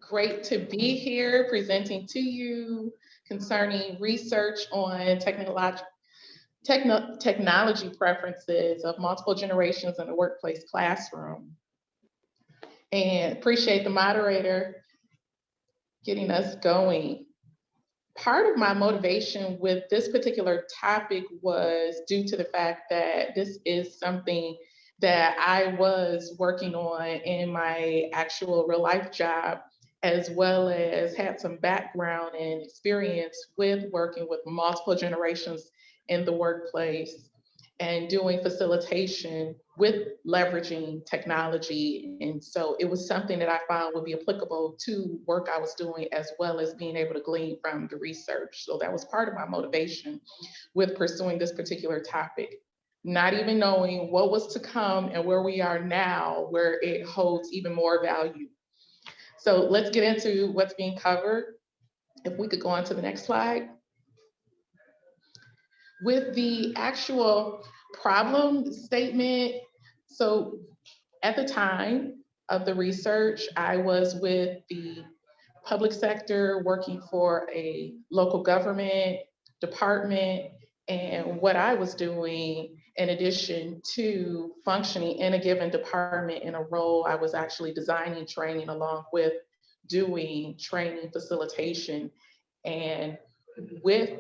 Great to be here presenting to you concerning research on technology preferences of multiple generations in the workplace classroom. And appreciate the moderator getting us going. Part of my motivation with this particular topic was due to the fact that this is something that I was working on in my actual real life job, as well as had some background and experience with working with multiple generations in the workplace and doing facilitation with leveraging technology. And so it was something that I found would be applicable to work I was doing, as well as being able to glean from the research. So that was part of my motivation with pursuing this particular topic, not even knowing what was to come and where we are now, where it holds even more value. So let's get into what's being covered. If we could go on to the next slide. With the actual problem statement, so at the time of the research, I was with the public sector working for a local government department. And what I was doing, in addition to functioning in a given department in a role, I was actually designing training along with doing training facilitation. And with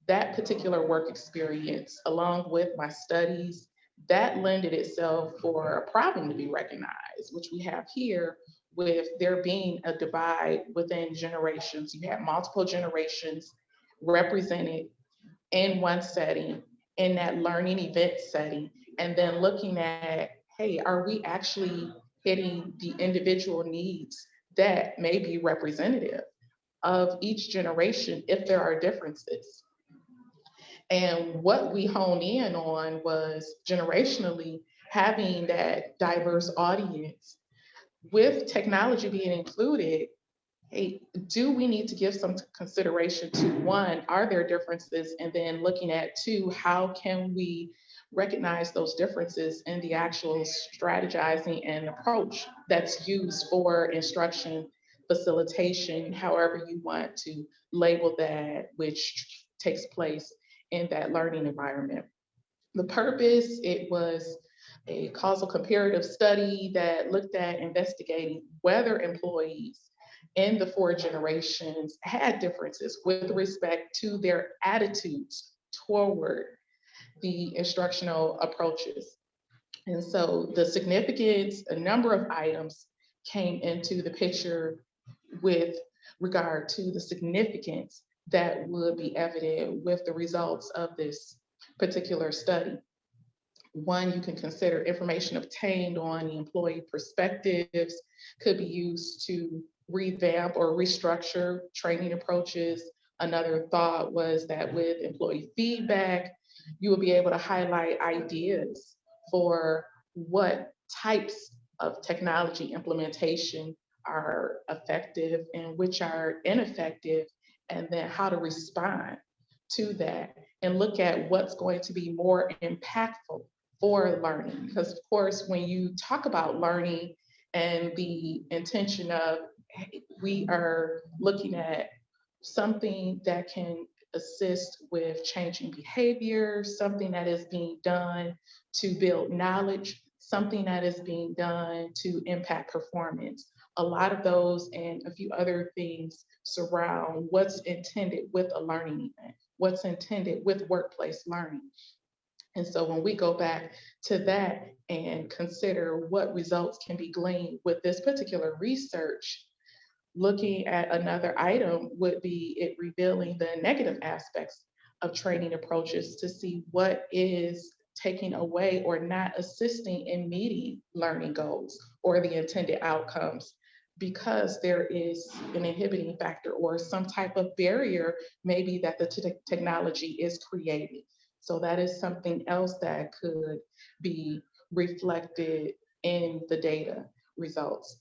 that particular work experience, along with my studies, that lended itself for a problem to be recognized, which we have here with there being a divide within generations. You have multiple generations represented in one setting, in that learning event setting, and then looking at, hey, are we actually hitting the individual needs that may be representative of each generation if there are differences? And what we honed in on was generationally having that diverse audience. With technology being included, hey, do we need to give some consideration to one, are there differences? And then looking at two, how can we recognize those differences in the actual strategizing and approach that's used for instruction, facilitation, however you want to label that, which takes place in that learning environment. The purpose, it was a causal comparative study that looked at investigating whether employees in the four generations had differences with respect to their attitudes toward the instructional approaches. And so the significance, a number of items came into the picture with regard to the significance that would be evident with the results of this particular study. One, you can consider information obtained on the employee perspectives could be used to revamp or restructure training approaches. Another thought was that with employee feedback, you will be able to highlight ideas for what types of technology implementation are effective and which are ineffective, and then how to respond to that and look at what's going to be more impactful for learning. Because of course, when you talk about learning and the intention of, hey, we are looking at something that can assist with changing behavior, something that is being done to build knowledge, something that is being done to impact performance. A lot of those and a few other things surround what's intended with a learning event, what's intended with workplace learning. And so when we go back to that and consider what results can be gleaned with this particular research, looking at another item would be it revealing the negative aspects of training approaches to see what is taking away or not assisting in meeting learning goals or the intended outcomes, because there is an inhibiting factor or some type of barrier maybe that the technology is creating. So that is something else that could be reflected in the data results.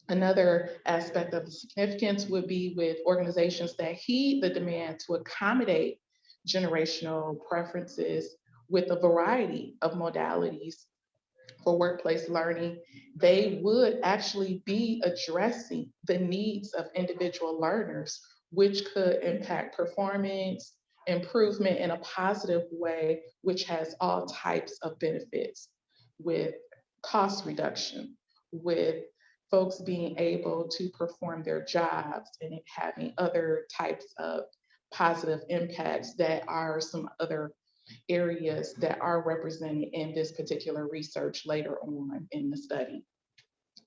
Another aspect of the significance would be with organizations that heed the demand to accommodate generational preferences with a variety of modalities for workplace learning, they would actually be addressing the needs of individual learners, which could impact performance, improvement in a positive way, which has all types of benefits with cost reduction, with folks being able to perform their jobs and it having other types of positive impacts that are some other areas that are represented in this particular research later on in the study.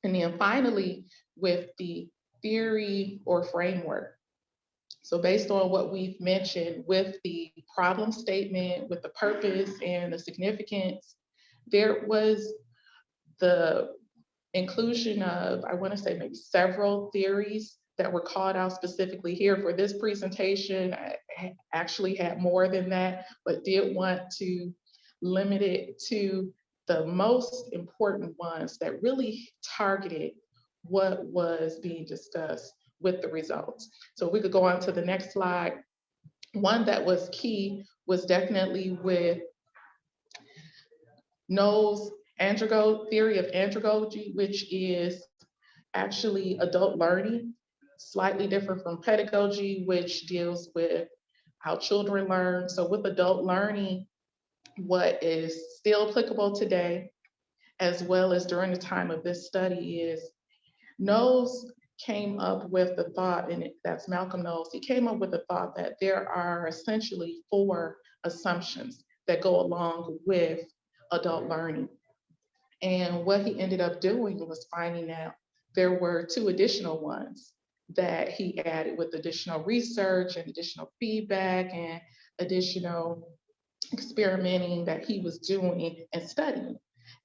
And then finally, with the theory or framework. So based on what we've mentioned with the problem statement, with the purpose and the significance, there was the inclusion of, I want to say maybe several theories that were called out specifically here for this presentation. I actually had more than that, but did want to limit it to the most important ones that really targeted what was being discussed with the results. So we could go on to the next slide. One that was key was definitely with Knowles' theory of andragogy, which is actually adult learning, slightly different from pedagogy, which deals with how children learn. So with adult learning, what is still applicable today, as well as during the time of this study, is Knowles came up with the thought, and that's Malcolm Knowles, he came up with the thought that there are essentially 4 assumptions that go along with adult learning. And what he ended up doing was finding out there were 2 additional ones that he added with additional research and additional feedback and additional experimenting that he was doing and studying.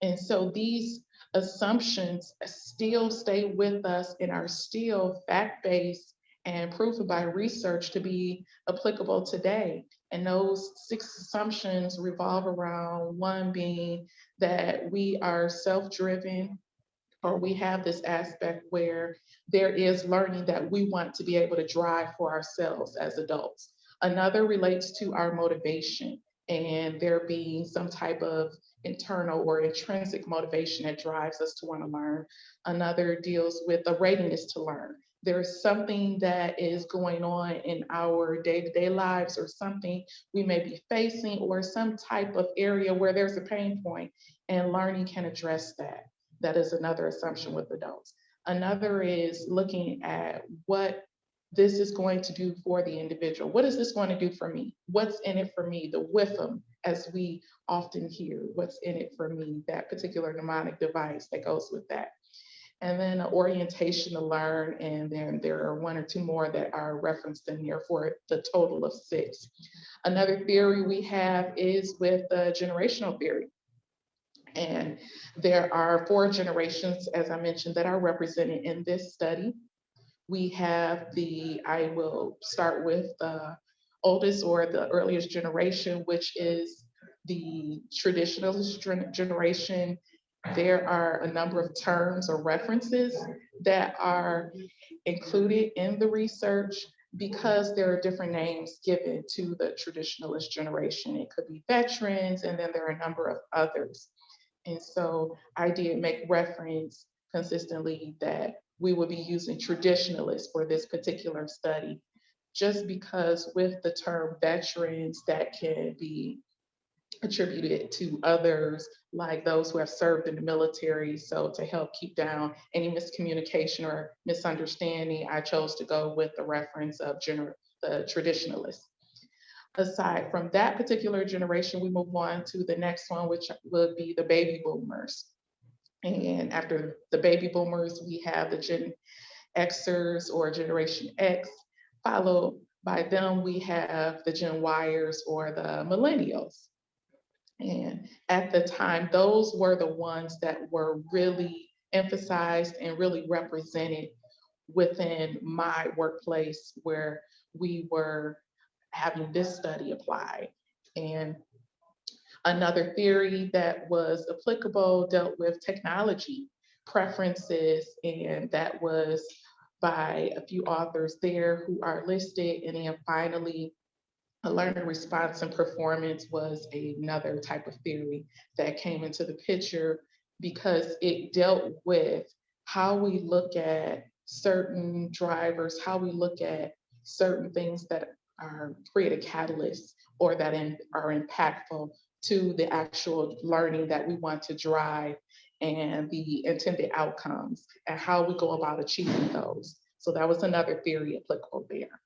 And so these assumptions still stay with us and are still fact-based and proven by research to be applicable today. And those 6 assumptions revolve around one being that we are self-driven, or we have this aspect where there is learning that we want to be able to drive for ourselves as adults. Another relates to our motivation and there being some type of internal or intrinsic motivation that drives us to want to learn. Another deals with a readiness to learn. There's something that is going on in our day-to-day lives or something we may be facing or some type of area where there's a pain point and learning can address that. That is another assumption with adults. Another is looking at what this is going to do for the individual. What is this going to do for me? What's in it for me? The WIFM, as we often hear, what's in it for me, that particular mnemonic device that goes with that. And then an orientation to learn, and then there are 1 or 2 more that are referenced in here for the total of 6. Another theory we have is with the generational theory. And there are 4 generations, as I mentioned, that are represented in this study. We have I will start with the oldest or the earliest generation, which is the traditionalist generation. There are a number of terms or references that are included in the research because there are different names given to the traditionalist generation. It could be veterans, and then there are a number of others. And so I did make reference consistently that we will be using traditionalists for this particular study, just because with the term veterans, that can be attributed to others, like those who have served in the military. So to help keep down any miscommunication or misunderstanding, I chose to go with the reference of the traditionalists. Aside from that particular generation, we move on to the next one, which would be the baby boomers. And after the baby boomers, we have the Gen Xers or Generation X. Followed by them, we have the Gen Yers or the millennials. And at the time, those were the ones that were really emphasized and really represented within my workplace where we were having this study applied. And another theory that was applicable dealt with technology preferences, and that was by a few authors there who are listed. And then finally, a learner response and performance was another type of theory that came into the picture. because it dealt with how we look at certain drivers, how we look at certain things that are create a catalyst or that are impactful to the actual learning that we want to drive and the intended outcomes and how we go about achieving those. So that was another theory applicable there.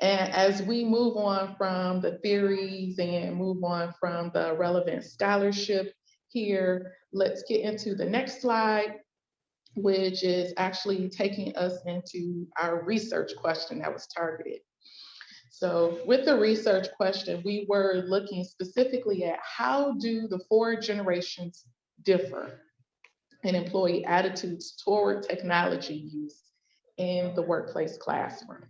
And as we move on from the theories and move on from the relevant scholarship here, let's get into the next slide, which is actually taking us into our research question that was targeted. So with the research question, we were looking specifically at how do the 4 generations differ in employee attitudes toward technology use in the workplace classroom.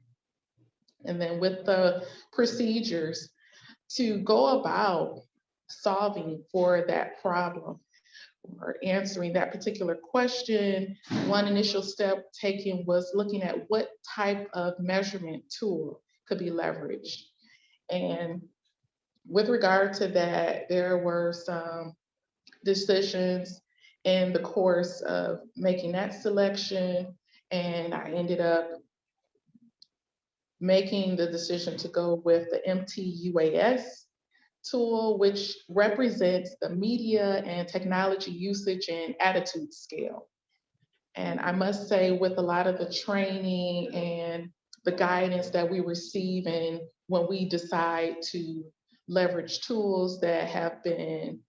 And then with the procedures to go about solving for that problem or answering that particular question, one initial step taken was looking at what type of measurement tool could be leveraged. And with regard to that, there were some decisions in the course of making that selection, and I ended up making the decision to go with the MTUAS tool, which represents the media and technology usage and attitude scale. And I must say, with a lot of the training and the guidance that we receive, and when we decide to leverage tools that have been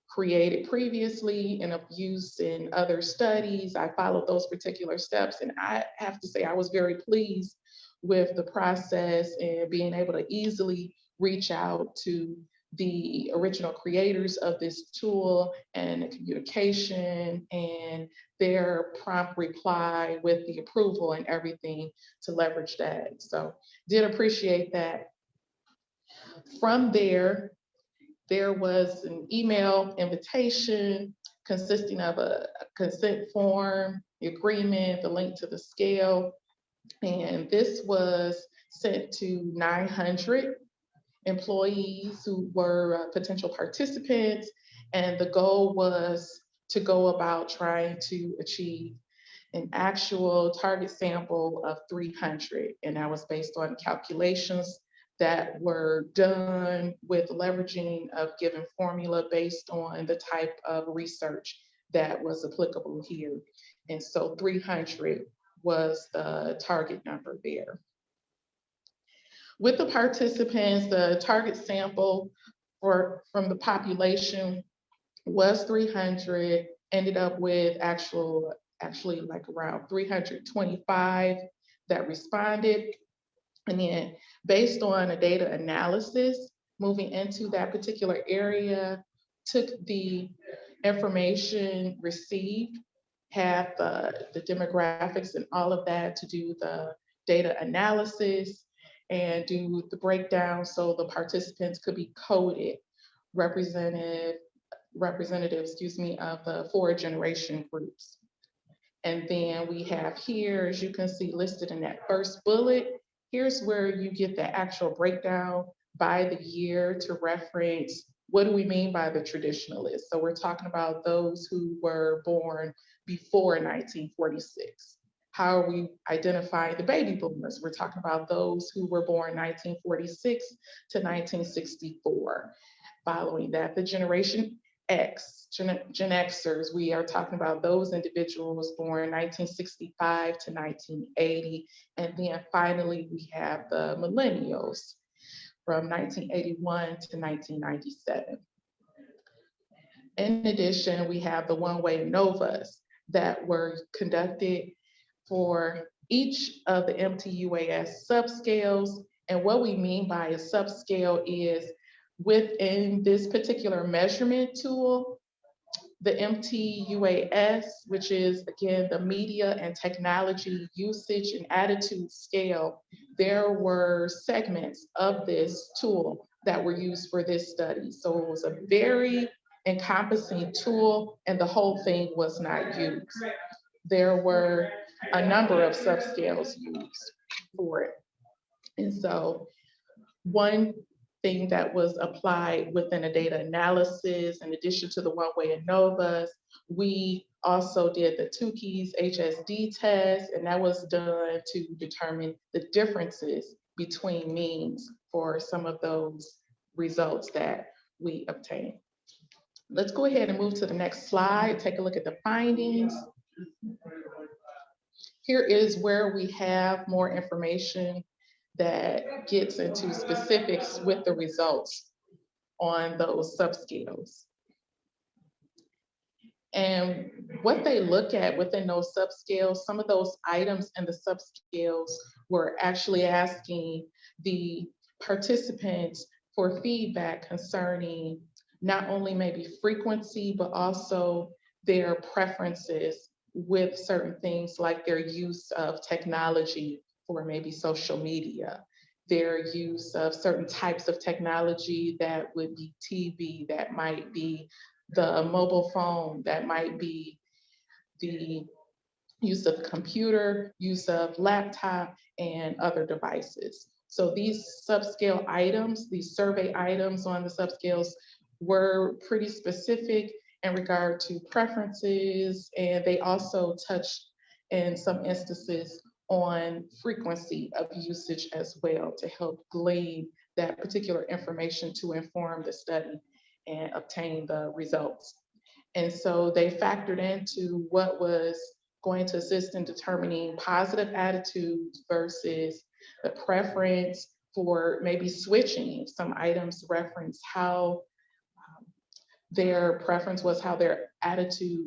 created previously and of use in other studies, I followed those particular steps. And I have to say, I was very pleased with the process and being able to easily reach out to the original creators of this tool and the communication and their prompt reply with the approval and everything to leverage that. So did appreciate that. From there was an email invitation consisting of a consent form, the agreement, the link to the scale. And this was sent to 900 employees who were potential participants. And the goal was to go about trying to achieve an actual target sample of 300. And that was based on calculations that were done with leveraging of given formula based on the type of research that was applicable here. And so 300 was the target number there. With the participants, the target sample from the population was 300, ended up with actually like around 325 that responded. And then based on a data analysis, moving into that particular area, took the information received, have the demographics and all of that to do the data analysis and do the breakdown so the participants could be coded representative, of the 4 generation groups. And then we have here, as you can see listed in that first bullet, here's where you get the actual breakdown by the year to reference what do we mean by the traditionalists. So we're talking about those who were born before 1946. How are we identifying the baby boomers? We're talking about those who were born 1946 to 1964. Following that, the Generation X, Gen Xers, we are talking about those individuals born 1965 to 1980. And then finally, we have the millennials from 1981 to 1997. In addition, we have the one-way NOVAs that were conducted for each of the MTUAS subscales. And what we mean by a subscale is within this particular measurement tool, the MTUAS, which is again the media and technology usage and attitude scale, there were segments of this tool that were used for this study. So it was a very encompassing tool and the whole thing was not used. There were a number of subscales used for it. And so one thing that was applied within a data analysis. In addition to the one-way ANOVAs, we also did the Tukey's HSD test, and that was done to determine the differences between means for some of those results that we obtained. Let's go ahead and move to the next slide, take a look at the findings. Here is where we have more information that gets into specifics with the results on those subscales. And what they look at within those subscales, some of those items in the subscales were actually asking the participants for feedback concerning not only maybe frequency, but also their preferences with certain things like their use of technology for maybe social media, their use of certain types of technology that would be TV, that might be the mobile phone, that might be the use of computer, use of laptop, and other devices. So these subscale items, these survey items on the subscales were pretty specific in regard to preferences, and they also touched in some instances on frequency of usage as well to help glean that particular information to inform the study and obtain the results. And so they factored into what was going to assist in determining positive attitudes versus the preference for maybe switching. Some items reference how their preference was, how their attitude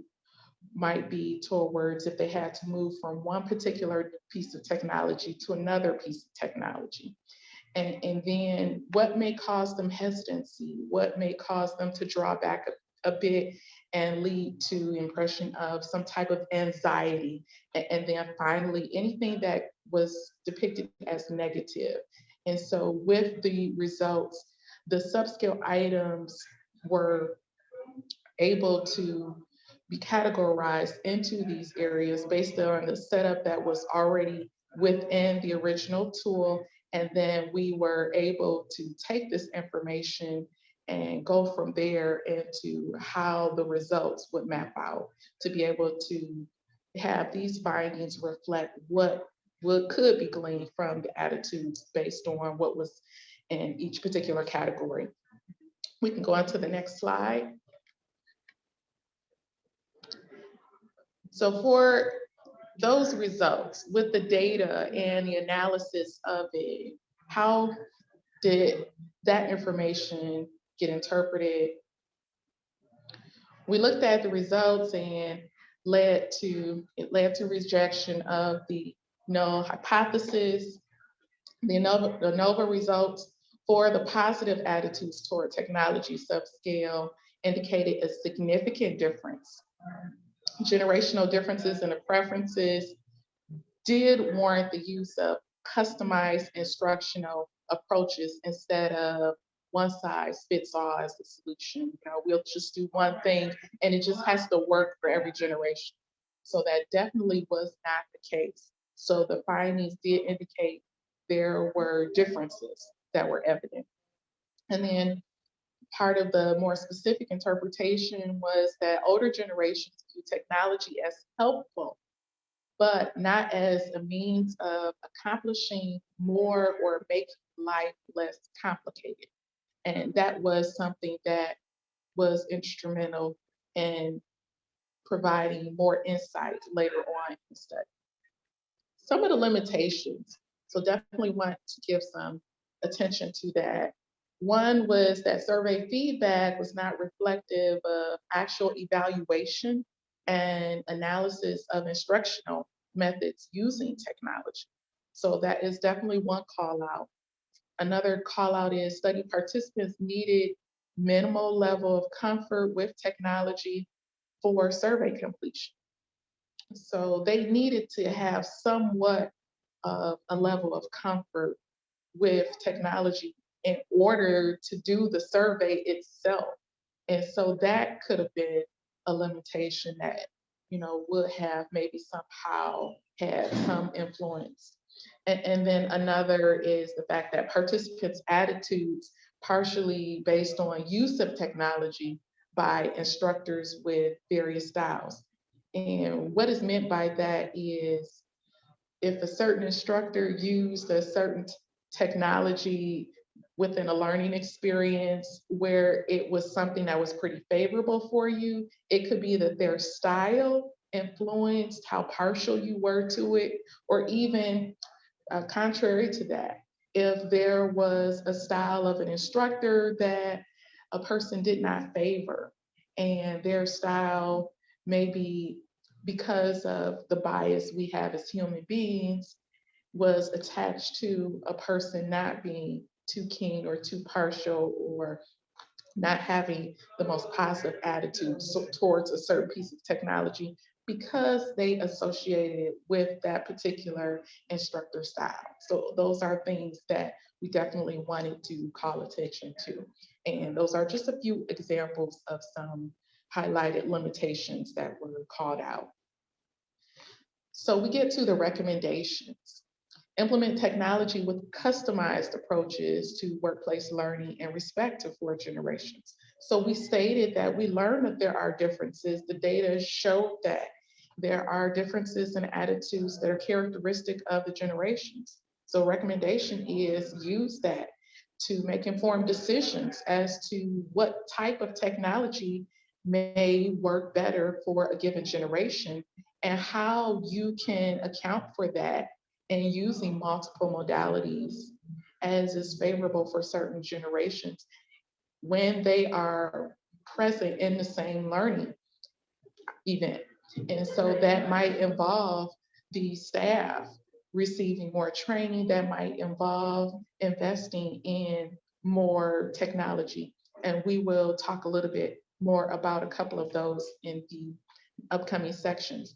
might be towards if they had to move from one particular piece of technology to another piece of technology. And then what may cause them hesitancy, what may cause them to draw back a bit and lead to impression of some type of anxiety. And then finally, anything that was depicted as negative. And so with the results, the subscale items were able to be categorized into these areas based on the setup that was already within the original tool. And then we were able to take this information and go from there into how the results would map out to be able to have these findings reflect what could be gleaned from the attitudes based on what was in each particular category. We can go on to the next slide. So for those results with the data and the analysis of it, how did that information get interpreted? We looked at the results and it led to rejection of the null hypothesis. The ANOVA results for the positive attitudes toward technology subscale indicated a significant difference. Generational differences in the preferences did warrant the use of customized instructional approaches instead of one size fits all as the solution. You know, we'll just do one thing and it just has to work for every generation. So that definitely was not the case. So the findings did indicate there were differences that were evident. And then part of the more specific interpretation was that older generations view technology as helpful, but not as a means of accomplishing more or making life less complicated. And that was something that was instrumental in providing more insight later on in the study. Some of the limitations, so definitely want to give some attention to that. One was that survey feedback was not reflective of actual evaluation and analysis of instructional methods using technology. So that is definitely one call out. Another call out is study participants needed minimal level of comfort with technology for survey completion. So they needed to have somewhat of a level of comfort with technology in order to do the survey itself. And so that could have been a limitation that, you know, would have maybe somehow had some influence. And then another is the fact that participants' attitudes partially based on use of technology by instructors with various styles. And what is meant by that is if a certain instructor used a certain technology within a learning experience where it was something that was pretty favorable for you, it could be that their style influenced how partial you were to it, or even contrary to that, if there was a style of an instructor that a person did not favor, and their style maybe because of the bias we have as human beings was attached to a person not being too keen or too partial or not having the most positive attitude towards a certain piece of technology because they associated it with that particular instructor style. So those are things that we definitely wanted to call attention to. And those are just a few examples of some highlighted limitations that were called out. So we get to the recommendations. Implement technology with customized approaches to workplace learning and respect to four generations. So we stated that we learned that there are differences. The data showed that there are differences in attitudes that are characteristic of the generations. So recommendation is use that to make informed decisions as to what type of technology may work better for a given generation and how you can account for that and using multiple modalities as is favorable for certain generations when they are present in the same learning event. And so that might involve the staff receiving more training, that might involve investing in more technology. And we will talk a little bit more about a couple of those in the upcoming sections.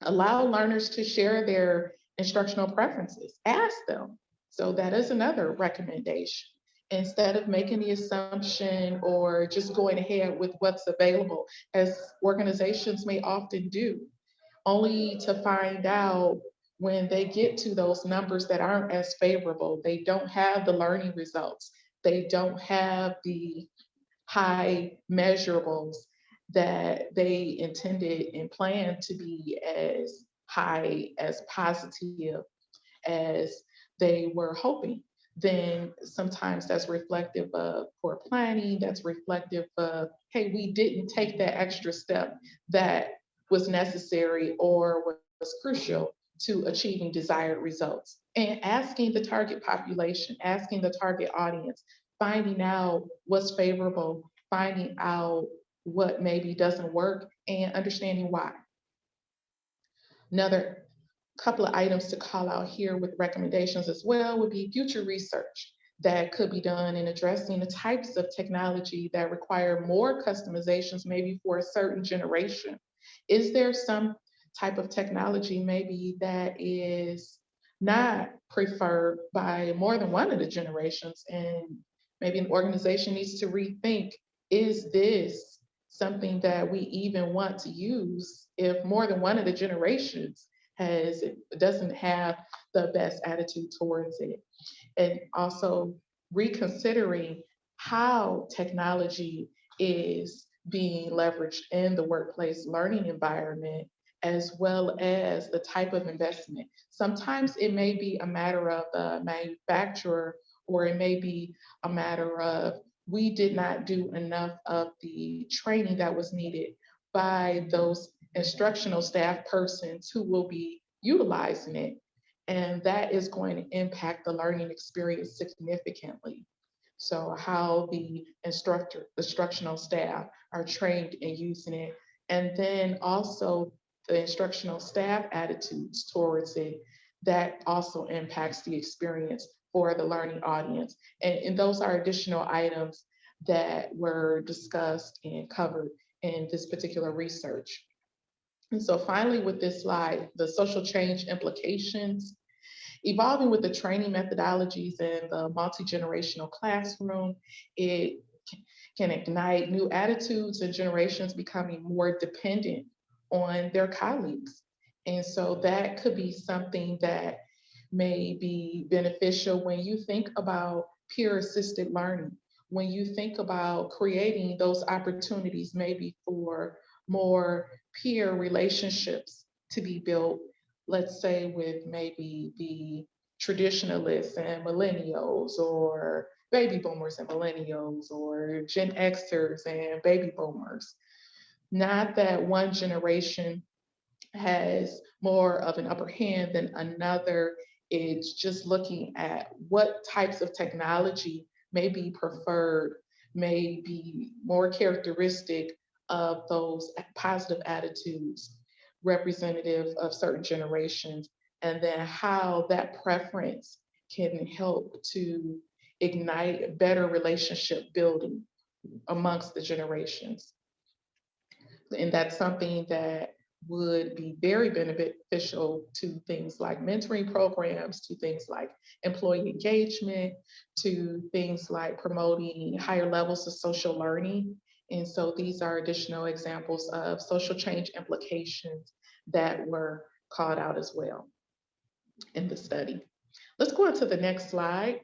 Allow learners to share their instructional preferences. Ask them. So that is another recommendation. Instead of making the assumption or just going ahead with what's available, as organizations may often do, only to find out when they get to those numbers that aren't as favorable, they don't have the learning results, they don't have the high measurables that they intended and planned to be as high, as positive as they were hoping, then sometimes that's reflective of poor planning, that's reflective of, hey, we didn't take that extra step that was necessary or was crucial to achieving desired results. And asking the target population, asking the target audience, finding out what's favorable, finding out what maybe doesn't work, and understanding why. Another couple of items to call out here with recommendations as well would be future research that could be done in addressing the types of technology that require more customizations, maybe for a certain generation. Is there some type of technology maybe that is not preferred by more than one of the generations? And maybe an organization needs to rethink, is this something that we even want to use if more than one of the generations doesn't have the best attitude towards it? And also reconsidering how technology is being leveraged in the workplace learning environment, as well as the type of investment. Sometimes it may be a matter of the manufacturer, or it may be a matter of we did not do enough of the training that was needed by those instructional staff persons who will be utilizing it. And that is going to impact the learning experience significantly. So how the instructional staff are trained in using it, and then also the instructional staff attitudes towards it, that also impacts the experience for the learning audience. And those are additional items that were discussed and covered in this particular research. And so finally, with this slide, the social change implications. Evolving with the training methodologies in the multi-generational classroom, it can ignite new attitudes and generations becoming more dependent on their colleagues. And so that could be something that may be beneficial when you think about peer-assisted learning. When you think about creating those opportunities, maybe for more peer relationships to be built, let's say with maybe the traditionalists and millennials, or baby boomers and millennials, or Gen Xers and baby boomers. Not that one generation has more of an upper hand than another. It's just looking at what types of technology may be preferred, may be more characteristic of those positive attitudes representative of certain generations, and then how that preference can help to ignite better relationship building amongst the generations. And that's something that would be very beneficial to things like mentoring programs, to things like employee engagement, to things like promoting higher levels of social learning. And so these are additional examples of social change implications that were called out as well in the study. Let's go on to the next slide.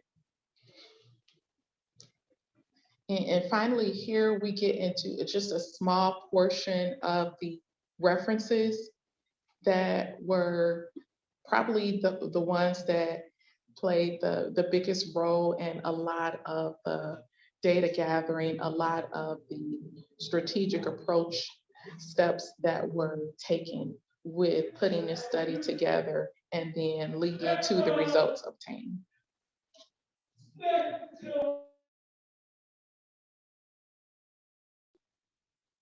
And finally, here we get into just a small portion of the references that were probably the ones that played the biggest role in a lot of the data gathering, a lot of the strategic approach steps that were taken with putting this study together and then leading to the results obtained.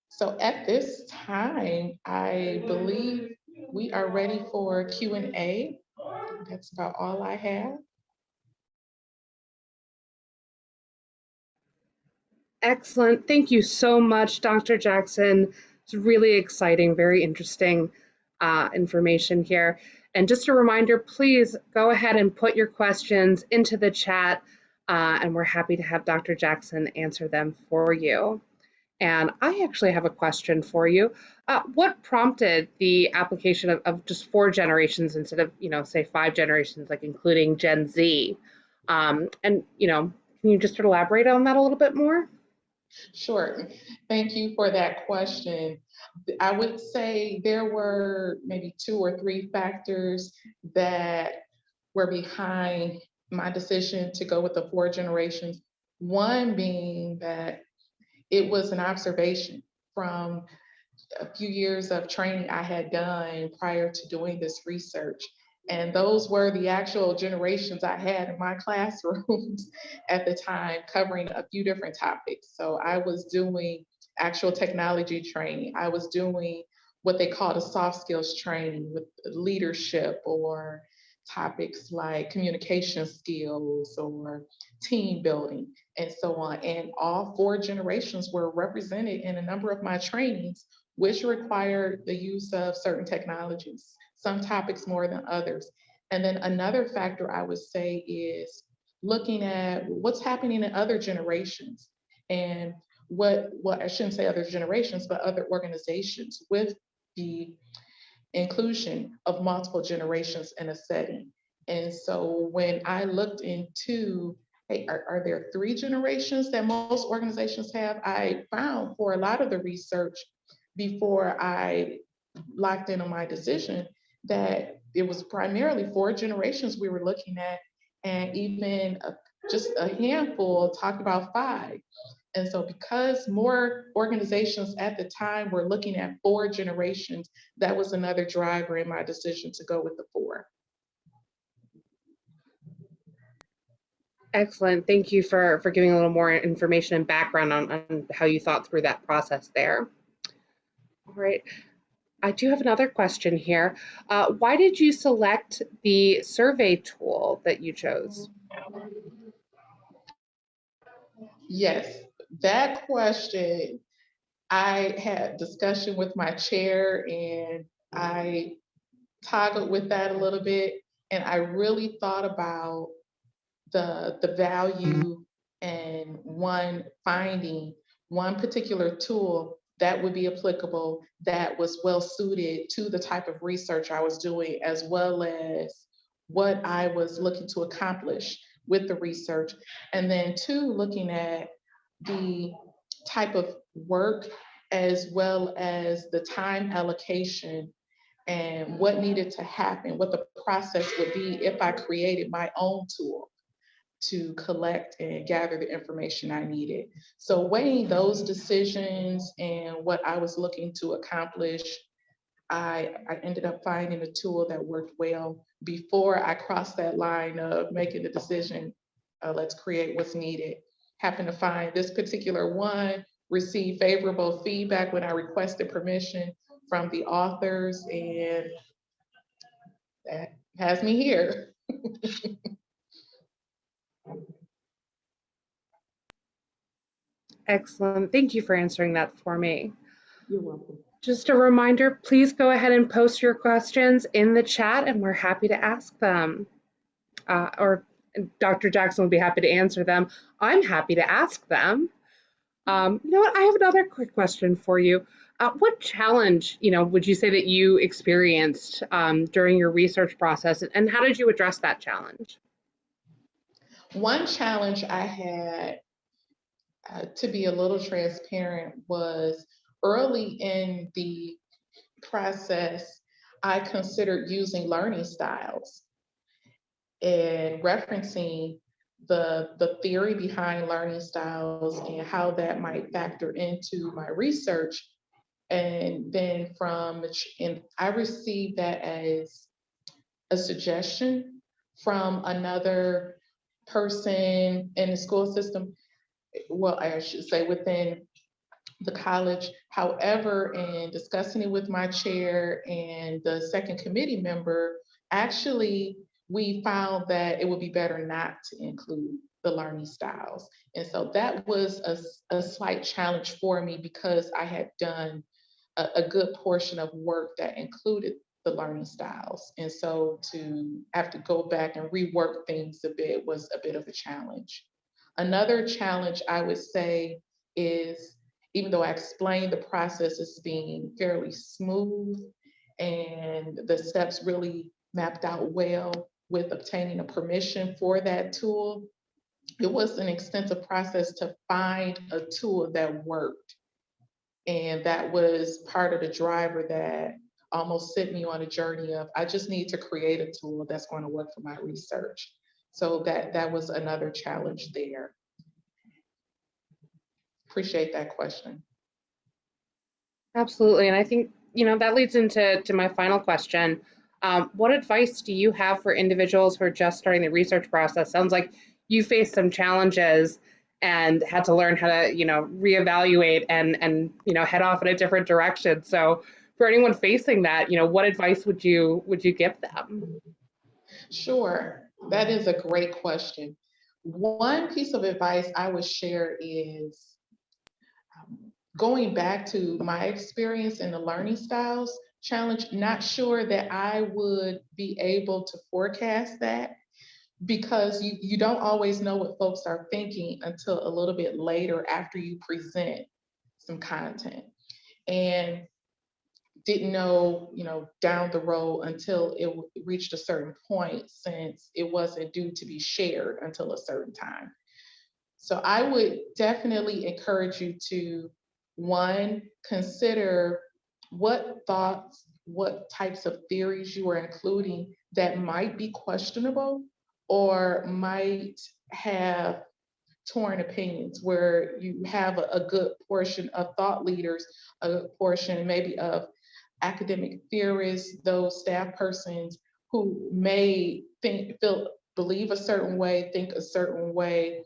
So at this time, I believe we are ready for Q&A. That's about all I have. Excellent. Thank you so much, Dr. Jackson. It's really exciting, very interesting information here. And just a reminder, please go ahead and put your questions into the chat, and we're happy to have Dr. Jackson answer them for you. And I actually have a question for you. What prompted the application of just 4 generations instead of, say 5 generations, like including Gen Z? And, can you just elaborate on that a little bit more? Sure. Thank you for that question. I would say there were maybe 2 or 3 factors that were behind my decision to go with the 4 generations. One being that it was an observation from a few years of training I had done prior to doing this research. And those were the actual generations I had in my classrooms at the time, covering a few different topics. So I was doing actual technology training. I was doing what they called a soft skills training with leadership, or topics like communication skills or team building and so on. And all 4 generations were represented in a number of my trainings, which required the use of certain technologies, some topics more than others. And then another factor I would say is looking at what's happening in other generations, and what I shouldn't say other generations, but other organizations with the inclusion of multiple generations in a setting. And so when I looked into, hey, are there 3 generations that most organizations have? I found for a lot of the research before I locked in on my decision that it was primarily 4 generations we were looking at, and even just a handful talked about 5. And so because more organizations at the time were looking at 4 generations, that was another driver in my decision to go with the 4. Excellent. Thank you for giving a little more information and background on how you thought through that process there. All right. I do have another question here. Why did you select the survey tool that you chose? Yes, that question, I had discussion with my chair and I toggled with that a little bit. And I really thought about the value and finding one particular tool that would be applicable, that was well suited to the type of research I was doing, as well as what I was looking to accomplish with the research. And then two, looking at the type of work as well as the time allocation and what needed to happen, what the process would be if I created my own tool to collect and gather the information I needed. So weighing those decisions and what I was looking to accomplish, I ended up finding a tool that worked well before I crossed that line of making the decision, let's create what's needed. Happened to find this particular one, received favorable feedback when I requested permission from the authors, and that has me here. Excellent. Thank you for answering that for me. You're welcome. Just a reminder, please go ahead and post your questions in the chat and we're happy to ask them. Or Dr. Jackson will be happy to answer them. I'm happy to ask them. You know what, I have another quick question for you. What challenge, would you say that you experienced during your research process, and how did you address that challenge? One challenge I had, to be a little transparent, was early in the process, I considered using learning styles and referencing the theory behind learning styles and how that might factor into my research. And then and I received that as a suggestion from another person in the school system, well, I should say within the college. However, in discussing it with my chair and the second committee member, actually, we found that it would be better not to include the learning styles. And so that was a slight challenge for me because I had done a good portion of work that included the learning styles. And so to have to go back and rework things a bit was a bit of a challenge. Another challenge I would say is, even though I explained the process as being fairly smooth and the steps really mapped out well with obtaining a permission for that tool, it was an extensive process to find a tool that worked. And that was part of the driver that almost set me on a journey of, I just need to create a tool that's going to work for my research. So that was another challenge there. Appreciate that question. Absolutely, and I think, that leads into my final question. What advice do you have for individuals who are just starting the research process? Sounds like you faced some challenges and had to learn how to, reevaluate and head off in a different direction. So for anyone facing that, what advice would you give them? Sure, that is a great question. One piece of advice I would share is, going back to my experience in the learning styles challenge, not sure that I would be able to forecast that, because you don't always know what folks are thinking until a little bit later after you present some content. And didn't know, down the road until it reached a certain point, since it wasn't due to be shared until a certain time. So I would definitely encourage you to, one, consider what thoughts, what types of theories you are including that might be questionable or might have torn opinions, where you have a good portion of thought leaders, a good portion maybe of academic theorists, those staff persons who may believe a certain way, think a certain way,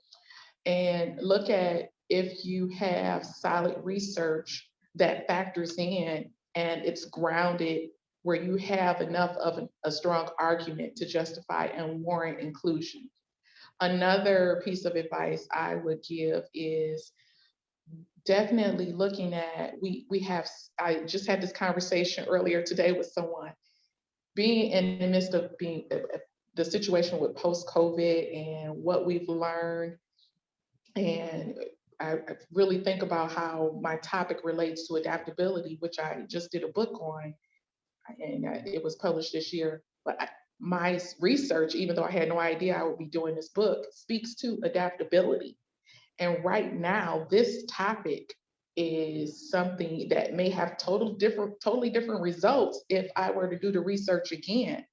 and look at if you have solid research that factors in and it's grounded, where you have enough of a strong argument to justify and warrant inclusion. Another piece of advice I would give is definitely looking at, I just had this conversation earlier today with someone, being in the midst of the situation with post-COVID and what we've learned. And I really think about how my topic relates to adaptability, which I just did a book on, and it was published this year. But my research, even though I had no idea I would be doing this book, speaks to adaptability. And right now, this topic is something that may have totally different results if I were to do the research again.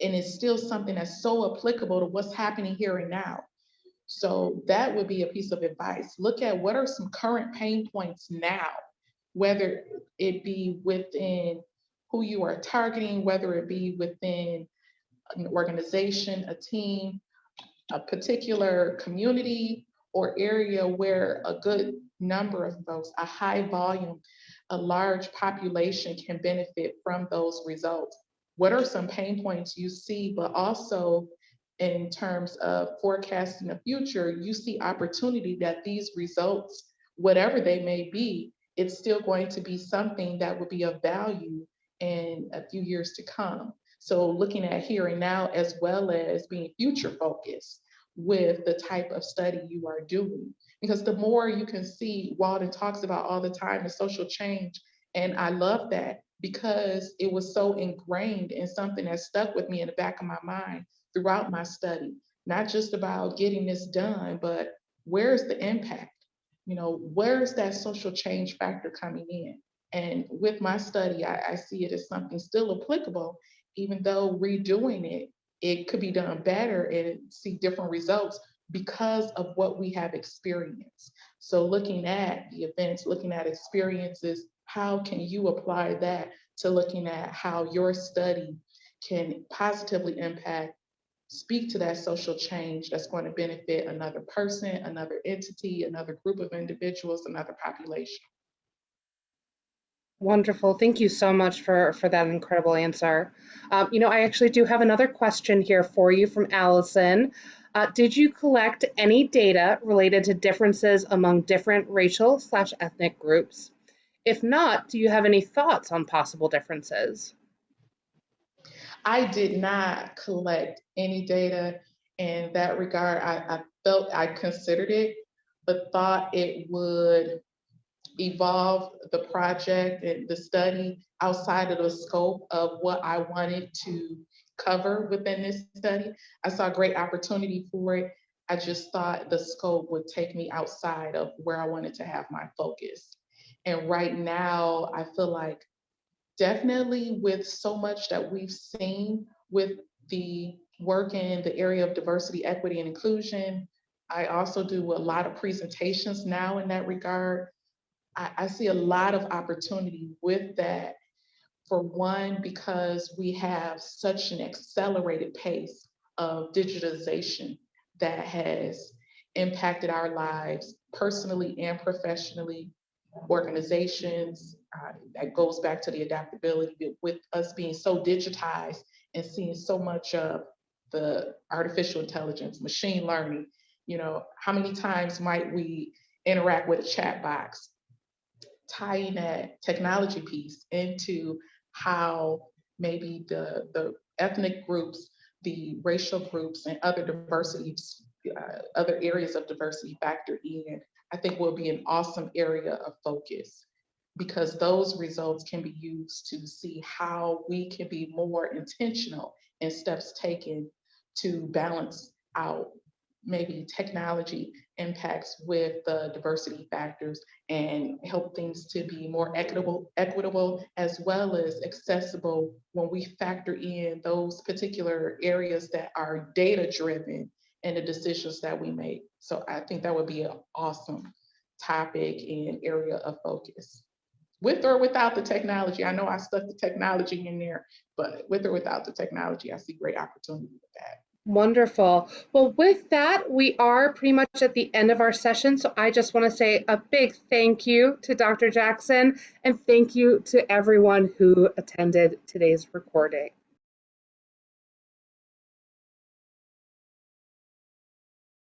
And it's still something that's so applicable to what's happening here and now. So that would be a piece of advice. Look at what are some current pain points now, whether it be within who you are targeting, whether it be within an organization, a team, a particular community or area where a good number of folks, a high volume, a large population can benefit from those results. What are some pain points you see, but also in terms of forecasting the future, you see opportunity that these results, whatever they may be, it's still going to be something that would be of value in a few years to come. So looking at here and now, as well as being future focused with the type of study you are doing. Because the more you can see, Walden talks about all the time, the social change. And I love that because it was so ingrained in something that stuck with me in the back of my mind throughout my study, not just about getting this done, but where's the impact? You know, where's that social change factor coming in? And with my study, I see it as something still applicable, even though redoing it, it could be done better and see different results because of what we have experienced. So looking at the events, looking at experiences, how can you apply that to looking at how your study can positively impact, speak to that social change that's going to benefit another person, another entity, another group of individuals, another population. Wonderful. Thank you so much for that incredible answer. I actually do have another question here for you from Allison. Did you collect any data related to differences among different racial/ethnic groups? If not, do you have any thoughts on possible differences? I did not collect any data in that regard. I felt I considered it, but thought it would evolve the project and the study outside of the scope of what I wanted to cover within this study. I saw great opportunity for it. I just thought the scope would take me outside of where I wanted to have my focus. And right now, I feel like definitely with so much that we've seen with the work in the area of diversity, equity, and inclusion, I also do a lot of presentations now in that regard. I see a lot of opportunity with that. For one, because we have such an accelerated pace of digitization that has impacted our lives personally and professionally, organizations. That goes back to the adaptability with us being so digitized and seeing so much of the artificial intelligence, machine learning. You know, how many times might we interact with a chat box? Tying that technology piece into how maybe the ethnic groups, the racial groups, and other diversities, other areas of diversity factor in, I think will be an awesome area of focus because those results can be used to see how we can be more intentional in steps taken to balance out maybe technology impacts with the diversity factors and help things to be more equitable as well as accessible when we factor in those particular areas that are data driven in the decisions that we make. So I think that would be an awesome topic and area of focus. With or without the technology, I know I stuck the technology in there, but with or without the technology, I see great opportunity with that. Wonderful. Well, with that, we are pretty much at the end of our session. So I just want to say a big thank you to Dr. Jackson and thank you to everyone who attended today's recording.